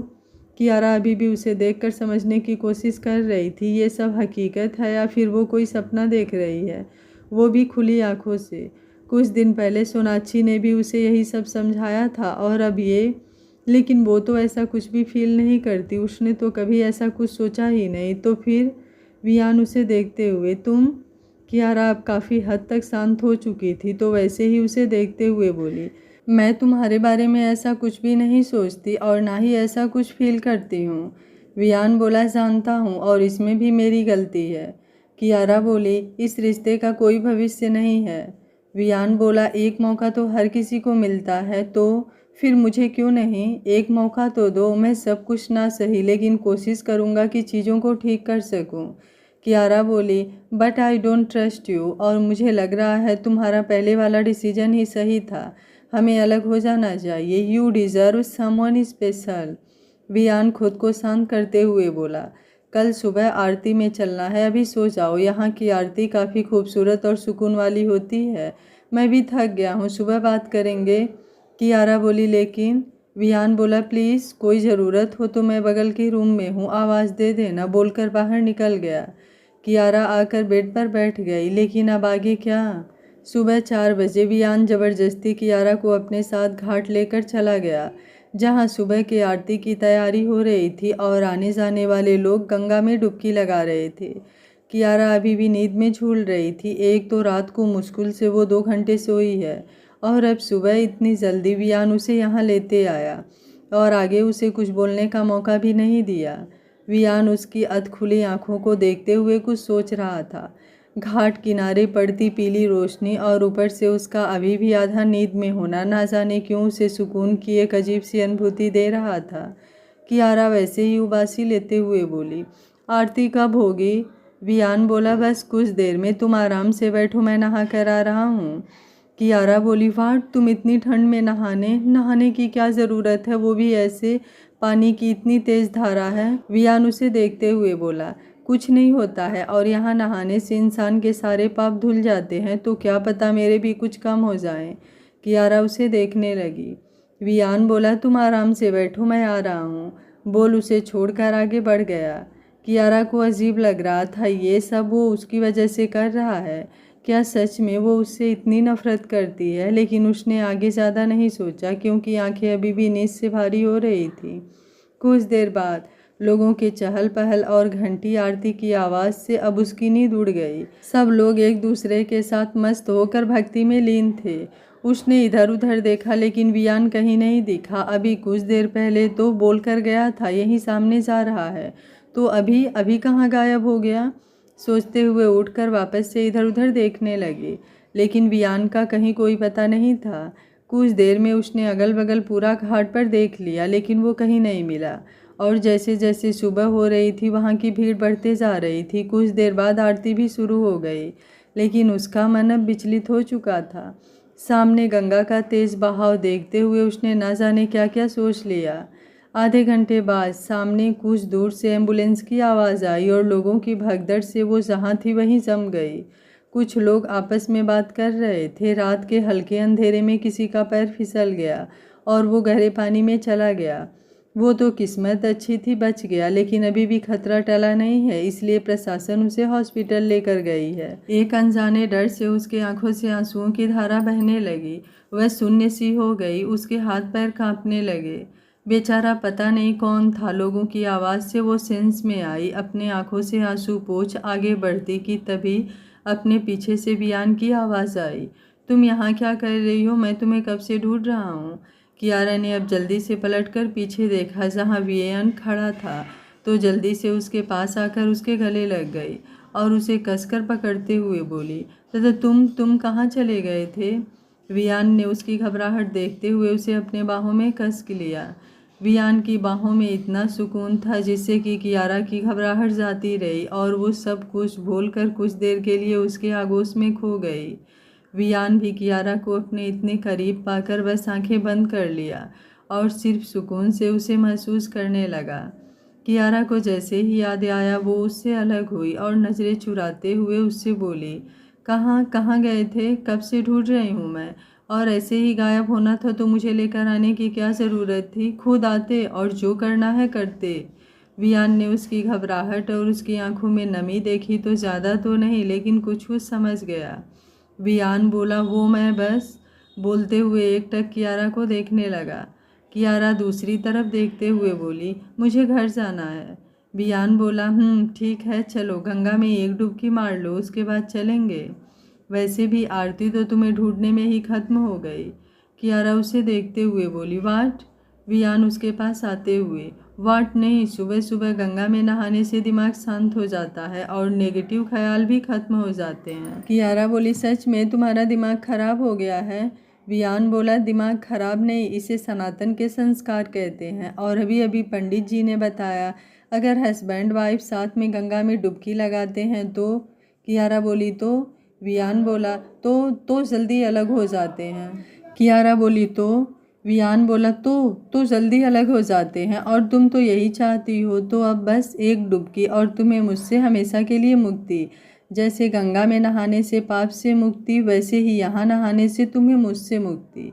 कियारा अभी भी उसे देखकर समझने की कोशिश कर रही थी। ये सब हकीकत है या फिर वो कोई सपना देख रही है, वो भी खुली आंखों से। कुछ दिन पहले सोनाक्षी ने भी उसे यही सब समझाया था, और अब ये। लेकिन वो तो ऐसा कुछ भी फील नहीं करती, उसने तो कभी ऐसा कुछ सोचा ही नहीं। तो फिर? वियान उसे देखते हुए, तुम? कियारा अब काफ़ी हद तक शांत हो चुकी थी, तो वैसे ही उसे देखते हुए बोली, मैं तुम्हारे बारे में ऐसा कुछ भी नहीं सोचती और ना ही ऐसा कुछ फील करती हूँ। वियान बोला, जानता हूँ, और इसमें भी मेरी गलती है। कियारा बोली, इस रिश्ते का कोई भविष्य नहीं है। वियान बोला, एक मौका तो हर किसी को मिलता है, तो फिर मुझे क्यों नहीं? एक मौका तो दो। मैं सब कुछ ना सही, लेकिन कोशिश करूँगा कि चीज़ों को ठीक कर सकूँ। कियारा बोली, but I don't trust you, और मुझे लग रहा है तुम्हारा पहले वाला डिसीजन ही सही था। हमें अलग हो जाना चाहिए। You deserve someone special. Viaan खुद को शांत करते हुए बोला, कल सुबह आरती में चलना है, अभी सो जाओ। यहाँ की आरती काफ़ी खूबसूरत और सुकून वाली होती है। मैं भी थक गया हूँ, सुबह बात करेंगे। कियारा बोली, लेकिन। वियान बोला, प्लीज़, कोई ज़रूरत हो तो मैं बगल के रूम में हूँ, आवाज़ दे देना, बोलकर बाहर निकल गया। कियारा आकर बेड पर बैठ गई, लेकिन अब आगे क्या? सुबह 4 बजे वियान ज़बरदस्ती कियारा को अपने साथ घाट लेकर चला गया, जहाँ सुबह की आरती की तैयारी हो रही थी और आने जाने वाले लोग गंगा में डुबकी लगा रहे थे। कियारा अभी भी नींद में झूल रही थी। एक तो रात को मुश्किल से वो 2 घंटे सोई है, और अब सुबह इतनी जल्दी वियान उसे यहाँ लेते आया, और आगे उसे कुछ बोलने का मौका भी नहीं दिया। वियान उसकी अधखुली आंखों को देखते हुए कुछ सोच रहा था। घाट किनारे पड़ती पीली रोशनी और ऊपर से उसका अभी भी आधा नींद में होना ना जाने क्यों उसे सुकून की एक अजीब सी अनुभूति दे रहा था। कियारा वैसे ही उबासी लेते हुए बोली, आरती कब होगी? वियान बोला, बस कुछ देर में, तुम आराम से बैठो, मैं नहा कर आ रहा हूँ। कियारा बोली, वाट, तुम इतनी ठंड में नहाने की क्या ज़रूरत है, वो भी ऐसे? पानी की इतनी तेज़ धारा है। वियान उसे देखते हुए बोला, कुछ नहीं होता है, और यहाँ नहाने से इंसान के सारे पाप धुल जाते हैं, तो क्या पता मेरे भी कुछ कम हो जाएं। कियारा उसे देखने लगी। वियान बोला, तुम आराम से बैठो, मैं आ रहा हूँ, बोल उसे छोड़कर आगे बढ़ गया। कियारा को अजीब लग रहा था, ये सब वो उसकी वजह से कर रहा है। क्या सच में वो उससे इतनी नफरत करती है? लेकिन उसने आगे ज़्यादा नहीं सोचा, क्योंकि आंखें अभी भी नींद से भारी हो रही थी। कुछ देर बाद लोगों के चहल पहल और घंटी आरती की आवाज़ से अब उसकी नींद उड़ गई। सब लोग एक दूसरे के साथ मस्त होकर भक्ति में लीन थे। उसने इधर उधर देखा, लेकिन वियान कहीं नहीं दिखा। अभी कुछ देर पहले तो बोलकर गया था यहीं सामने जा रहा है, तो अभी अभी कहाँ गायब हो गया? सोचते हुए उठकर वापस से इधर उधर देखने लगे, लेकिन वियान का कहीं कोई पता नहीं था। कुछ देर में उसने अगल बगल पूरा घाट पर देख लिया, लेकिन वो कहीं नहीं मिला। और जैसे जैसे सुबह हो रही थी वहाँ की भीड़ बढ़ते जा रही थी। कुछ देर बाद आरती भी शुरू हो गई, लेकिन उसका मन अब विचलित हो चुका था। सामने गंगा का तेज बहाव देखते हुए उसने ना जाने क्या क्या सोच लिया। आधे घंटे बाद सामने कुछ दूर से एम्बुलेंस की आवाज़ आई, और लोगों की भगदड़ से वो जहाँ थी वहीं जम गई। कुछ लोग आपस में बात कर रहे थे। रात के हल्के अंधेरे में किसी का पैर फिसल गया और वो गहरे पानी में चला गया। वो तो किस्मत अच्छी थी, बच गया, लेकिन अभी भी खतरा टला नहीं है, इसलिए प्रशासन उसे हॉस्पिटल लेकर गई है। एक अनजाने डर से उसकी आंखों से आंसुओं की धारा बहने लगी। वह शून्य सी हो गई, उसके हाथ पैर कांपने लगे। बेचारा पता नहीं कौन था, लोगों की आवाज़ से वो सेंस में आई। अपने आंखों से आंसू पोंछ आगे बढ़ती कि तभी अपने पीछे से बियान की आवाज़ आई, तुम यहाँ क्या कर रही हो? मैं तुम्हें कब से ढूंढ रहा हूँ। कियारा ने अब जल्दी से पलटकर पीछे देखा, जहाँ वियान खड़ा था, तो जल्दी से उसके पास आकर उसके गले लग गई और उसे कसकर पकड़ते हुए बोली, तथा तुम कहाँ चले गए थे? वियान ने उसकी घबराहट देखते हुए उसे अपने बाहों में कस लिया। वियान की बाहों में इतना सुकून था जिससे कि कियारा की घबराहट जाती रही और वो सब कुछ भूलकर कुछ देर के लिए उसके आगोश में खो गई। वियान भी कियारा को अपने इतने करीब पाकर बस आंखें बंद कर लिया और सिर्फ सुकून से उसे महसूस करने लगा। कियारा को जैसे ही याद आया वो उससे अलग हुई और नज़रें चुराते हुए उससे बोली, कहाँ गए थे? कब से ढूंढ रही हूँ मैं, और ऐसे ही गायब होना था तो मुझे लेकर आने की क्या ज़रूरत थी? खुद आते और जो करना है करते। वियान ने उसकी घबराहट और उसकी आंखों में नमी देखी तो ज़्यादा तो नहीं, लेकिन कुछ समझ गया। वियान बोला, वो मैं बस। बोलते हुए एकटक कियारा को देखने लगा। कियारा दूसरी तरफ देखते हुए बोली, मुझे घर जाना है। वियान बोला, ठीक है, चलो गंगा में एक डुबकी मार लो, उसके बाद चलेंगे। वैसे भी आरती तो तुम्हें ढूंढने में ही खत्म हो गई। कियारा उसे देखते हुए बोली, वाट? वियान उसके पास आते हुए, वाट नहीं, सुबह सुबह गंगा में नहाने से दिमाग शांत हो जाता है और नेगेटिव ख्याल भी खत्म हो जाते हैं। कियारा बोली, सच में तुम्हारा दिमाग खराब हो गया है? वियान बोला, दिमाग खराब नहीं, इसे सनातन के संस्कार कहते हैं, और अभी अभी पंडित जी ने बताया अगर हस्बैंड वाइफ साथ में गंगा में डुबकी लगाते हैं तो। कियारा बोली, तो? वियान बोला, तो जल्दी अलग हो जाते हैं। कियारा बोली, तो? वियान बोला, तो जल्दी अलग हो जाते हैं, और तुम तो यही चाहती हो, तो अब बस एक डुबकी और तुम्हें मुझसे हमेशा के लिए मुक्ति। जैसे गंगा में नहाने से पाप से मुक्ति, वैसे ही यहाँ नहाने से तुम्हें मुझसे मुक्ति।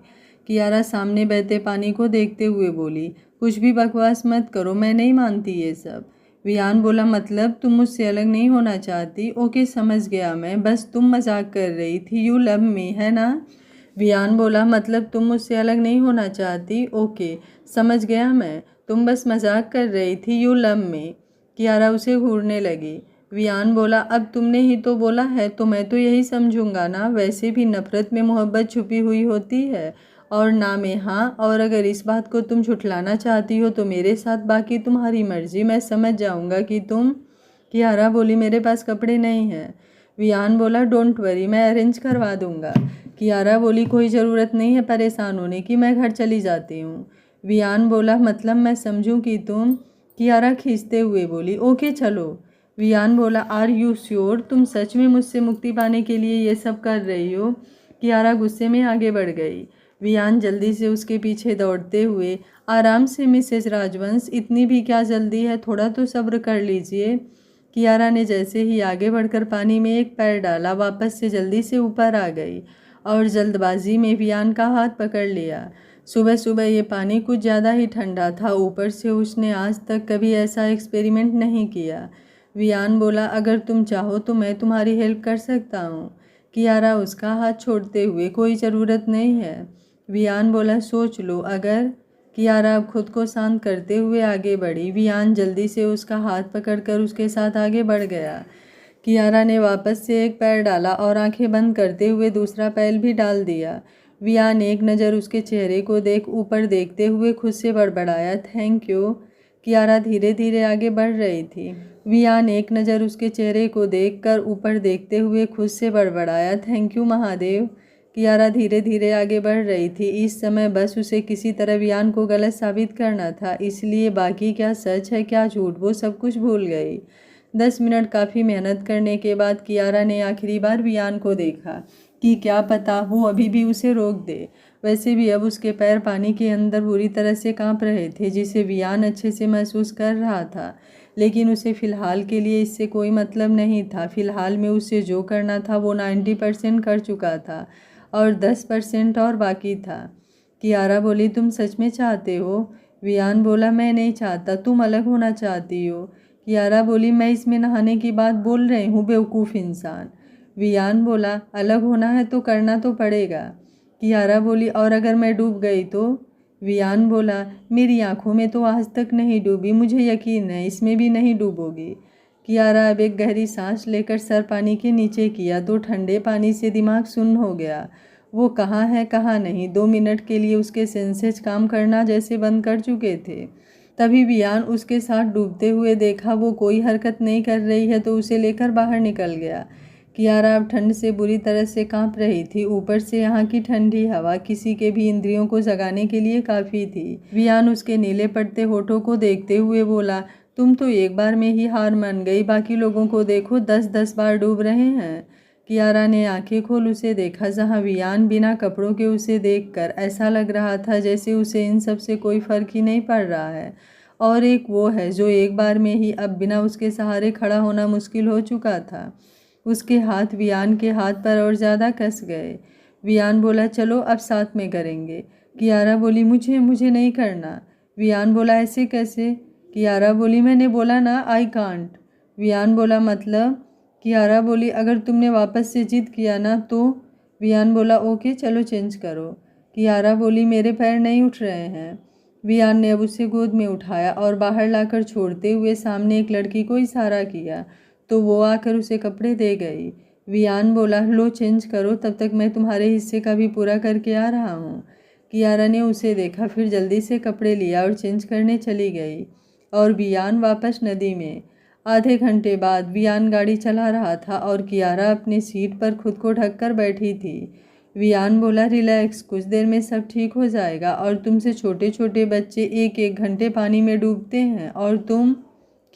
कियारा सामने बहते पानी को देखते हुए बोली, कुछ भी बकवास मत करो, मैं नहीं मानती ये सब। वियान बोला, मतलब तुम मुझसे अलग नहीं होना चाहती? ओके, समझ गया मैं, बस तुम मजाक कर रही थी, यू लव मी, है ना? वियान बोला, मतलब तुम मुझसे अलग नहीं होना चाहती? ओके, समझ गया मैं, तुम बस मजाक कर रही थी, यू लव मी। कियारा उसे घूरने लगी। वियान बोला, अब तुमने ही तो बोला है तो मैं तो यही समझूंगा ना। वैसे भी नफ़रत में मोहब्बत छुपी हुई होती है और ना में हाँ, और अगर इस बात को तुम झुठलाना चाहती हो तो मेरे साथ, बाकी तुम्हारी मर्जी, मैं समझ जाऊंगा कि तुम। कियारा बोली, मेरे पास कपड़े नहीं हैं। वियान बोला, डोंट वरी, मैं अरेंज करवा दूंगा। कियारा बोली, कोई ज़रूरत नहीं है परेशान होने की, मैं घर चली जाती हूँ। वियान बोला, मतलब मैं समझूं कि तुम। कियारा खींचते हुए बोली, ओके चलो। वियान बोला, आर यू श्योर? तुम सच में मुझसे मुक्ति पाने के लिए ये सब कर रही हो? कियारा गुस्से में आगे बढ़ गई। वियान जल्दी से उसके पीछे दौड़ते हुए, आराम से मिसेज राजवंश, इतनी भी क्या जल्दी है, थोड़ा तो सब्र कर लीजिए। कियारा ने जैसे ही आगे बढ़कर पानी में एक पैर डाला, वापस से जल्दी से ऊपर आ गई और जल्दबाजी में वियान का हाथ पकड़ लिया। सुबह सुबह ये पानी कुछ ज़्यादा ही ठंडा था, ऊपर से उसने आज तक कभी ऐसा एक्सपेरिमेंट नहीं किया। वियान बोला, अगर तुम चाहो तो मैं तुम्हारी हेल्प कर सकता हूँ। कियारा उसका हाथ छोड़ते हुए, कोई ज़रूरत नहीं है। वियान बोला, सोच लो अगर। कियारा अब खुद को शांत करते हुए आगे बढ़ी। वियान जल्दी से उसका हाथ पकड़कर उसके साथ आगे बढ़ गया। कियारा ने वापस से एक पैर डाला और आंखें बंद करते हुए दूसरा पैर भी डाल दिया। वियान एक नज़र उसके चेहरे को देख ऊपर देखते हुए खुद से बड़बड़ाया, थैंक यू। कियारा धीरे धीरे आगे बढ़ रही थी। वियान एक नज़र उसके चेहरे को देखकर ऊपर देखते हुए खुद से बड़बड़ाया, थैंक यू महादेव। कियारा धीरे धीरे आगे बढ़ रही थी। इस समय बस उसे किसी तरह वियान को गलत साबित करना था, इसलिए बाकी क्या सच है क्या झूठ वो सब कुछ भूल गई। 10 मिनट काफ़ी मेहनत करने के बाद कियारा ने आखिरी बार वियान को देखा कि क्या पता वो अभी भी उसे रोक दे। वैसे भी अब उसके पैर पानी के अंदर बुरी तरह से कांप रहे थे, जिसे वियान अच्छे से महसूस कर रहा था, लेकिन उसे फ़िलहाल के लिए इससे कोई मतलब नहीं था। फ़िलहाल में उसे जो करना था वो 90% कर चुका था और 10% और बाकी था। कियारा बोली, तुम सच में चाहते हो? वियान बोला मैं नहीं चाहता, तुम अलग होना चाहती हो। कियारा बोली मैं इसमें नहाने की बात बोल रही हूँ बेवकूफ़ इंसान। वियान बोला अलग होना है तो करना तो पड़ेगा। कियारा बोली और अगर मैं डूब गई तो? वियान बोला मेरी आंखों में तो आज तक नहीं डूबी, मुझे यकीन है इसमें भी नहीं डूबोगी। कियारा अब एक गहरी सांस लेकर सर पानी के नीचे किया तो ठंडे पानी से दिमाग सुन्न हो गया। वो कहाँ है कहाँ नहीं, 2 मिनट के लिए उसके सेंसेस काम करना जैसे बंद कर चुके थे। तभी वियान उसके साथ डूबते हुए देखा, वो कोई हरकत नहीं कर रही है तो उसे लेकर बाहर निकल गया। कियारा अब ठंड से बुरी तरह से कांप रही थी, ऊपर से यहाँ की ठंडी हवा किसी के भी इंद्रियों को जगाने के लिए काफ़ी थी। वियान उसके नीले पड़ते होठों को देखते हुए बोला तुम तो एक बार में ही हार मान गई, बाकी लोगों को देखो 10-10 बार डूब रहे हैं। कियारा ने आंखें खोल उसे देखा, जहाँ वियान बिना कपड़ों के उसे देखकर ऐसा लग रहा था जैसे उसे इन सब से कोई फर्क ही नहीं पड़ रहा है। और एक वो है जो एक बार में ही अब बिना उसके सहारे खड़ा होना मुश्किल हो चुका था। उसके हाथ वियान के हाथ पर और ज़्यादा कस गए। वियान बोला चलो अब साथ में करेंगे। कियारा बोली मुझे मुझे नहीं करना। वियान बोला ऐसे कैसे? कियारा बोली मैंने बोला ना आई कांट। वियान बोला मतलब? कियारा बोली अगर तुमने वापस से जिद किया ना तो? वियान बोला ओके चलो चेंज करो। कियारा बोली मेरे पैर नहीं उठ रहे हैं। वियान ने अब उसे गोद में उठाया और बाहर लाकर छोड़ते हुए सामने एक लड़की को इशारा किया तो वो आकर उसे कपड़े दे गई। वियान बोला लो चेंज करो, तब तक मैं तुम्हारे हिस्से का भी पूरा करके आ रहा हूँ। कियारा ने उसे देखा, फिर जल्दी से कपड़े लिया और चेंज करने चली गई और वियान वापस नदी में। आधे घंटे बाद वियान गाड़ी चला रहा था और कियारा अपनी सीट पर खुद को ढककर बैठी थी। वियान बोला रिलैक्स, कुछ देर में सब ठीक हो जाएगा और तुमसे छोटे छोटे बच्चे 1-1 घंटे पानी में डूबते हैं और तुम?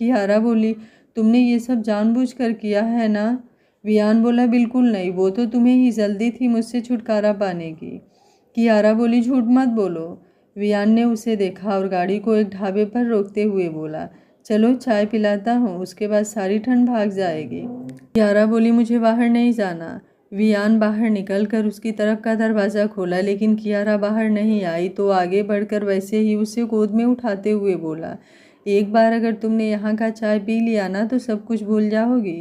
कियारा बोली तुमने ये सब जानबूझकर किया है ना? वियान बोला बिल्कुल नहीं, वो तो तुम्हें ही जल्दी थी मुझसे छुटकारा पाने की। कियारा बोली झूठ मत बोलो। वियान ने उसे देखा और गाड़ी को एक ढाबे पर रोकते हुए बोला चलो चाय पिलाता हूँ, उसके बाद सारी ठंड भाग जाएगी। कियारा बोली मुझे बाहर नहीं जाना। वियान बाहर निकलकर उसकी तरफ का दरवाज़ा खोला, लेकिन कियारा बाहर नहीं आई तो आगे बढ़कर वैसे ही उसे गोद में उठाते हुए बोला एक बार अगर तुमने यहाँ का चाय पी लिया ना तो सब कुछ भूल जाओगी।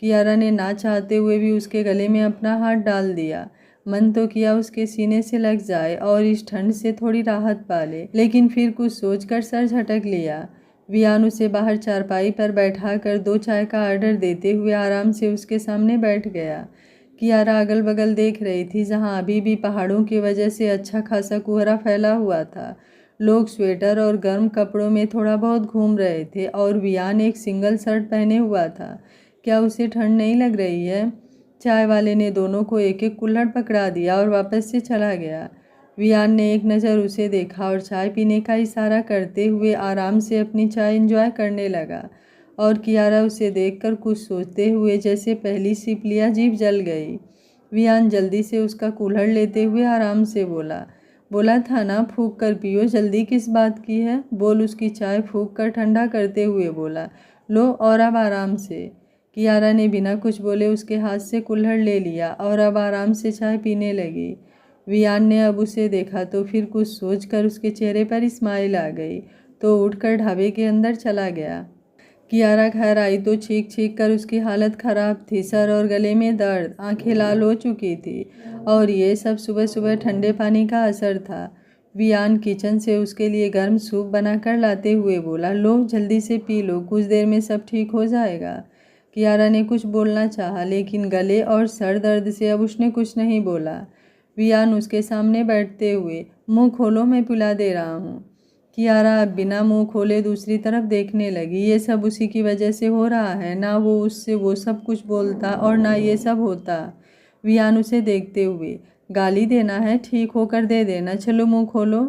कियारा ने ना चाहते हुए भी उसके गले में अपना हाथ डाल दिया। मन तो किया उसके सीने से लग जाए और इस ठंड से थोड़ी राहत पा ले, लेकिन फिर कुछ सोचकर सर झटक लिया। वियान उसे बाहर चारपाई पर बैठाकर 2 चाय का ऑर्डर देते हुए आराम से उसके सामने बैठ गया। कियारा अगल बगल देख रही थी, जहाँ अभी भी पहाड़ों की वजह से अच्छा खासा कोहरा फैला हुआ था। लोग स्वेटर और गर्म कपड़ों में थोड़ा बहुत घूम रहे थे और वियान एक सिंगल शर्ट पहने हुआ था। क्या उसे ठंड नहीं लग रही है? चाय वाले ने दोनों को एक एक कुल्हड़ पकड़ा दिया और वापस से चला गया। वियान ने एक नज़र उसे देखा और चाय पीने का इशारा करते हुए आराम से अपनी चाय एंजॉय करने लगा और कियारा उसे देखकर कुछ सोचते हुए जैसे पहली सिप लिया जीभ जल गई। वियान जल्दी से उसका कुल्हड़ लेते हुए आराम से बोला था ना फूंक कर पियो, जल्दी किस बात की है? बोल उसकी चाय फूंक कर ठंडा करते हुए बोला लो और अब आराम से। कियारा ने बिना कुछ बोले उसके हाथ से कुल्हड़ ले लिया और अब आराम से चाय पीने लगी। वियान ने अब उसे देखा तो फिर कुछ सोचकर उसके चेहरे पर स्माइल आ गई तो उठकर ढाबे के अंदर चला गया। कियारा घर आई तो चीख चीख कर उसकी हालत ख़राब थी, सर और गले में दर्द, आंखें लाल हो चुकी थी और ये सब सुबह सुबह ठंडे पानी का असर था। वियान किचन से उसके लिए गर्म सूप बनाकर लाते हुए बोला लो जल्दी से पी लो, कुछ देर में सब ठीक हो जाएगा। कियारा ने कुछ बोलना चाहा, लेकिन गले और सर दर्द से अब उसने कुछ नहीं बोला। वियान उसके सामने बैठते हुए मुँह खोलो मैं पिला दे रहा हूँ। कियारा अब बिना मुंह खोले दूसरी तरफ देखने लगी। ये सब उसी की वजह से हो रहा है, ना वो उससे वो सब कुछ बोलता और ना ये सब होता। वियान उसे देखते हुए गाली देना है, ठीक होकर दे देना, चलो मुंह खोलो।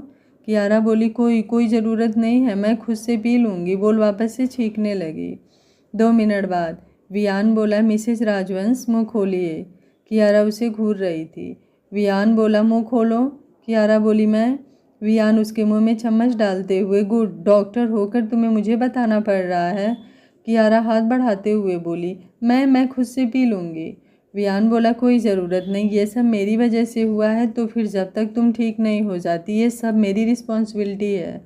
कियारा बोली कोई ज़रूरत नहीं है, मैं खुद से पी लूँगी। बोल वापस से छींकने लगी। 2 मिनट बाद वियान बोला मिसेस राजवंश मुँह खोलिए। कियारा उसे घूर रही थी। वियान बोला मुँह खोलो। कियारा बोली मैं? वियान उसके मुंह में चम्मच डालते हुए गुड, डॉक्टर होकर तुम्हें मुझे बताना पड़ रहा है। कियारा हाथ बढ़ाते हुए बोली मैं खुद से पी लूँगी। वियान बोला कोई ज़रूरत नहीं, ये सब मेरी वजह से हुआ है तो फिर जब तक तुम ठीक नहीं हो जाती ये सब मेरी रिस्पॉन्सिबिलिटी है।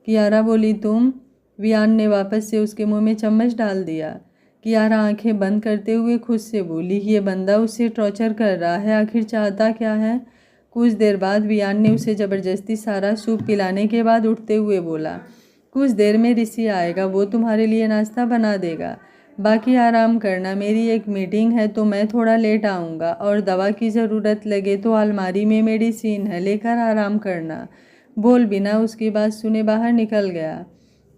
कियारा बोली तुम? वियान ने वापस से उसके मुंह में चम्मच डाल दिया। कियारा आंखें बंद करते हुए खुद से बोली, ये बंदा उसे टॉर्चर कर रहा है, आखिर चाहता क्या है? कुछ देर बाद वियान ने उसे ज़बरदस्ती सारा सूप पिलाने के बाद उठते हुए बोला, कुछ देर में ऋषि आएगा, वो तुम्हारे लिए नाश्ता बना देगा, बाकी आराम करना, मेरी एक मीटिंग है तो मैं थोड़ा लेट आऊँगा, और दवा की ज़रूरत लगे तो अलमारी में मेडिसिन है, लेकर आराम करना। बोल बिना उसकी बात सुने बाहर निकल गया।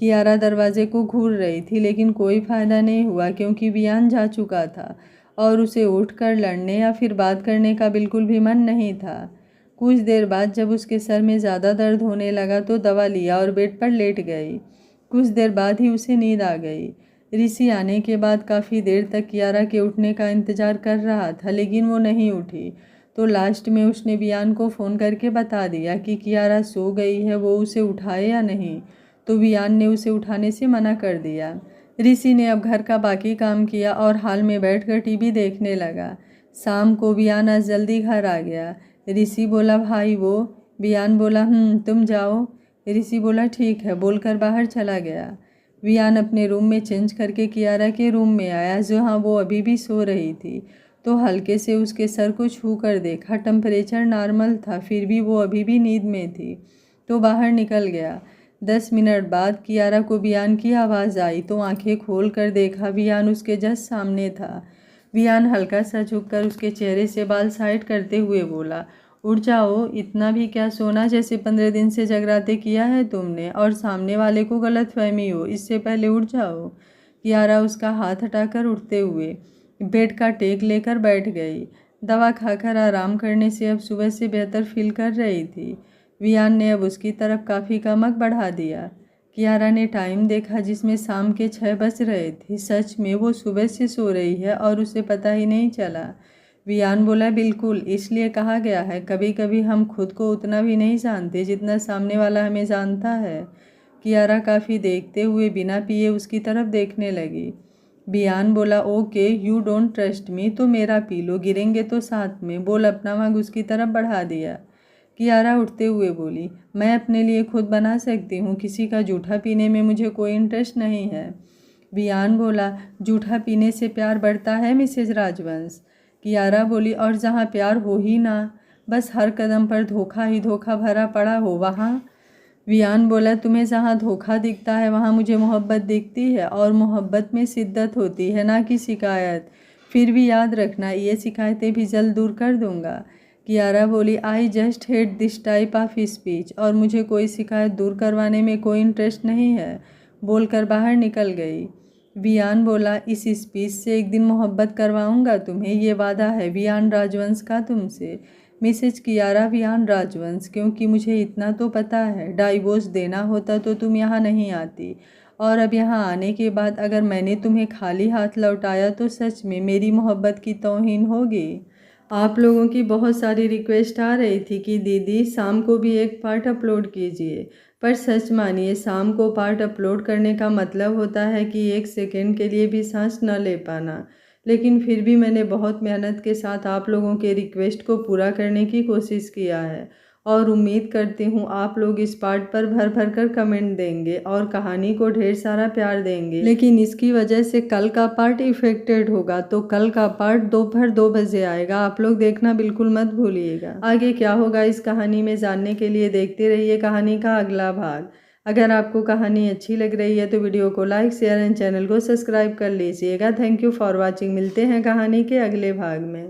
कियारा दरवाजे को घूर रही थी, लेकिन कोई फ़ायदा नहीं हुआ क्योंकि वियान जा चुका था और उसे उठकर लड़ने या फिर बात करने का बिल्कुल भी मन नहीं था। कुछ देर बाद जब उसके सर में ज़्यादा दर्द होने लगा तो दवा लिया और बेड पर लेट गई। कुछ देर बाद ही उसे नींद आ गई। ऋषि आने के बाद काफ़ी देर तक कियारा के उठने का इंतज़ार कर रहा था, लेकिन वो नहीं उठी। तो लास्ट में उसने वियान को फ़ोन करके बता दिया कि कियारा सो गई है, वो उसे उठाए या नहीं। तो वियान ने उसे उठाने से मना कर दिया। ऋषि ने अब घर का बाकी काम किया और हाल में बैठकर टीवी देखने लगा। शाम को वियान आज जल्दी घर आ गया। ऋषि बोला, भाई वो? वियान बोला, तुम जाओ। ऋषि बोला, ठीक है, बोलकर बाहर चला गया। वियान अपने रूम में चेंज करके कियारा के रूम में आया, जहाँ वो अभी भी सो रही थी। तो हल्के से उसके सर को छू कर देखा, टेम्परेचर नॉर्मल था, फिर भी वो अभी भी नींद में थी। तो बाहर निकल गया। 10 मिनट बाद कियारा को वियान की आवाज़ आई तो आंखें खोल कर देखा, वियान उसके जस्ट सामने था। वियान हल्का सा झुककर उसके चेहरे से बाल साइड करते हुए बोला, उठ जाओ, इतना भी क्या सोना, जैसे 15 दिन से जगराते किया है तुमने और सामने वाले को गलतफहमी हो, इससे पहले उठ जाओ। कियारा उसका हाथ हटाकर उठते हुए बेड का टेक लेकर बैठ गई। दवा खाकर आराम करने से अब सुबह से बेहतर फील कर रही थी। वियान ने अब उसकी तरफ काफ़ी का मग बढ़ा दिया। कियारा ने टाइम देखा जिसमें शाम के 6 बज रहे थे। सच में वो सुबह से सो रही है और उसे पता ही नहीं चला। वियान बोला, बिल्कुल, इसलिए कहा गया है कभी कभी हम खुद को उतना भी नहीं जानते जितना सामने वाला हमें जानता है। कियारा काफ़ी देखते हुए बिना पिए उसकी तरफ देखने लगी। वियान बोला, okay, you don't trust me तो मेरा पी लो, गिरेंगे तो साथ में, बोल अपना मग उसकी तरफ बढ़ा दिया। कियारा उठते हुए बोली, मैं अपने लिए खुद बना सकती हूँ, किसी का जूठा पीने में मुझे कोई इंटरेस्ट नहीं है। वियान बोला, जूठा पीने से प्यार बढ़ता है मिसेज राजवंश। कियारा बोली, और जहाँ प्यार हो ही ना, बस हर कदम पर धोखा ही धोखा भरा पड़ा हो, वहाँ? वियान बोला, तुम्हें जहाँ धोखा दिखता है वहाँ मुझे मोहब्बत दिखती है, और मोहब्बत में शिद्दत होती है, ना कि शिकायत। फिर भी याद रखना, ये शिकायतें भी जल्द दूर कर दूँगा। कियारा बोली, I just hate this type of speech, और मुझे कोई शिकायत दूर करवाने में कोई इंटरेस्ट नहीं है, बोलकर बाहर निकल गई। वियान बोला, इस स्पीच से एक दिन मोहब्बत करवाऊंगा तुम्हें, ये वादा है वियान राजवंश का तुमसे। मिसेज कियारा वियान राजवंश, क्योंकि मुझे इतना तो पता है, डाइवोर्स देना होता तो तुम यहाँ नहीं आती, और अब यहाँ आने के बाद अगर मैंने तुम्हें खाली हाथ लौटाया तो सच में मेरी मोहब्बत की तौहीन होगी। आप लोगों की बहुत सारी रिक्वेस्ट आ रही थी कि दीदी शाम को भी एक पार्ट अपलोड कीजिए, पर सच मानिए शाम को पार्ट अपलोड करने का मतलब होता है कि 1 सेकंड के लिए भी सांस न ले पाना। लेकिन फिर भी मैंने बहुत मेहनत के साथ आप लोगों के रिक्वेस्ट को पूरा करने की कोशिश किया है, और उम्मीद करती हूँ आप लोग इस पार्ट पर भर भर कर कमेंट देंगे और कहानी को ढेर सारा प्यार देंगे। लेकिन इसकी वजह से कल का पार्ट इफेक्टेड होगा, तो कल का पार्ट दोपहर 2 बजे आएगा, आप लोग देखना बिल्कुल मत भूलिएगा। आगे क्या होगा इस कहानी में जानने के लिए देखते रहिए कहानी का अगला भाग। अगर आपको कहानी अच्छी लग रही है तो वीडियो को लाइक, शेयर एंड चैनल को सब्सक्राइब कर लीजिएगा। Thank you for watching. मिलते हैं कहानी के अगले भाग में।